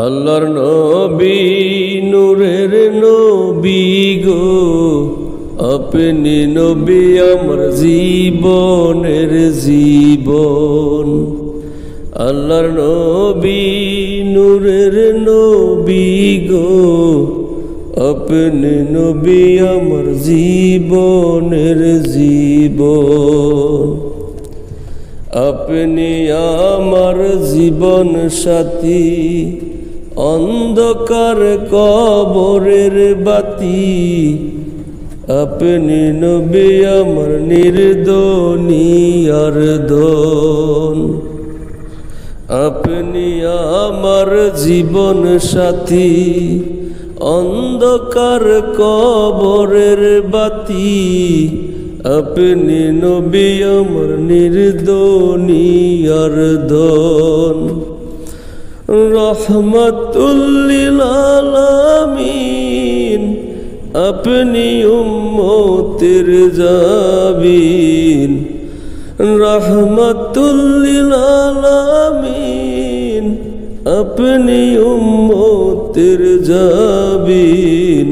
আল্লাহর নবী নূরের নবী গো, আপনি নবী আমার জীবনের জীবন। আল্লাহর নবী নূরের নবী গো, আপনি নবী আমার জীবনের জীবন। আপনি আমার জীবন সাথী, অন্ধকার কবরের বাতি। আপনি নবী আমার নির্দনিয়ার ধন। আপনি আমার জীবন সাথী, অন্ধকার কবরের বাতি। আপনি নবী আমার নির্দনিয়ার ধন। রহমাতুল লিল আলামিন, আপনি উম্মতের জাবিন। রহমাতুল লিল আলামিন, আপনি উম্মতের জাবিন।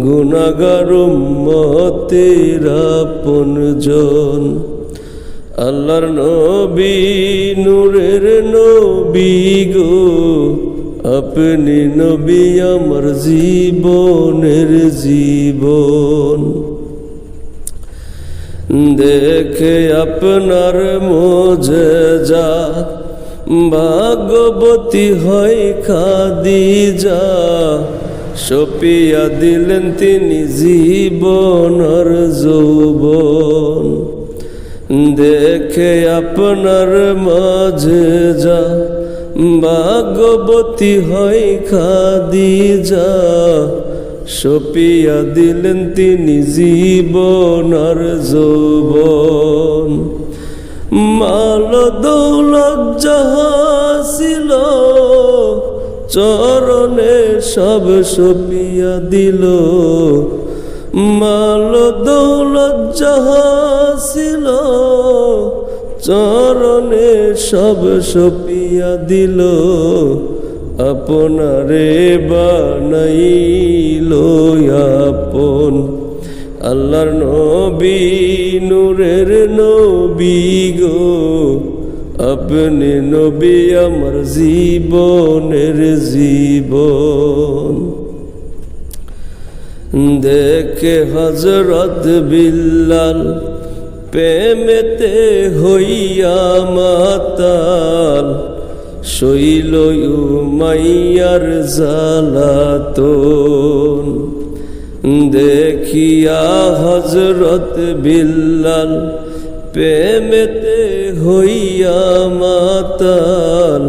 গুনাহগার উম্মতের আপনজন। আল্লাহর নবী নূরের নবী গো, আপনি নবী আমার জীবনের জীবন। দেখে আপনার মুজিজা, ভাগ্যবতী হয় খাদিজা। সপিয়া দিলেন তিনি জীবন আর যৌবন। দেখে আপনার মুজিজা, ভাগ্যবতী হয় খাদিজা। সপিয়া দিলেন তিনি জীবন আর যৌবন। মাল দৌলত যাহা ছিল, চরণে সব সপিয়া দিল। মাল দৌলত যাহা ছিল, চরণে সব সপিয়া দিল। আপনারে বানাইল আপন। আল্লাহর নবী নূরের নবী গো, আপনি নবী আমার জীবনের জীবন। দেখে হযরত বিল্লাল, প্রেমেতে হইয়া মাতাল। শৈল উমাইয়ার জালাতন। দেখিয়া হযরত বিল্লাল, প্রেমেতে হইয়া মাতাল।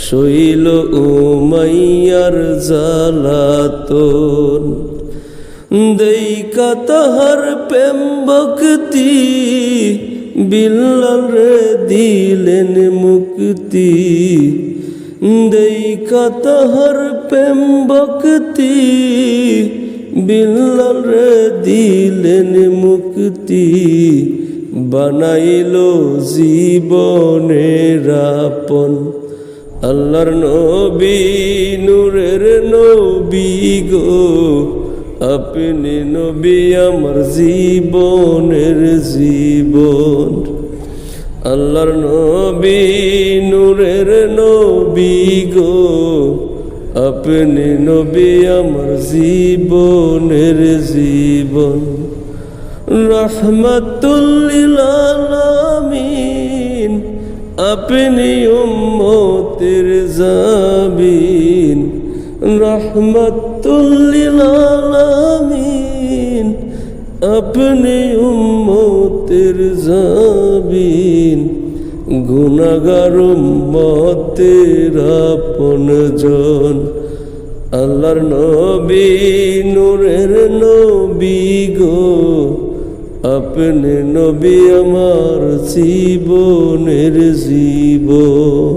শৈল উমাইয়ার জালাতন। দেইকা তাহার প্রেম ভক্তি, বিল্লাল রে দিলেন মুক্তি। দেইকা তাহার প্রেম ভক্তি, বিল্লাল রে দিলেন মুক্তি। বানাইল জীবনের আপন। আল্লাহর নবী নূরের নবী গো, আপনি নবী আমার জীবনের জীবন। আল্লাহর নবী নূরের নবী গো, আপনি নবী আমার জীবনের জীবন। রহমাতুল লিল আলামিন, আপনি উম্মতের জাবিন। রহমাতুল লিল আলামিন, আপনি উম্মতের জাবিন। গুনাহগার উম্মতের আপনজন। আল্লাহর নবী নূরের নবী গো, আপনি নবী আমার জীবনের জীবন।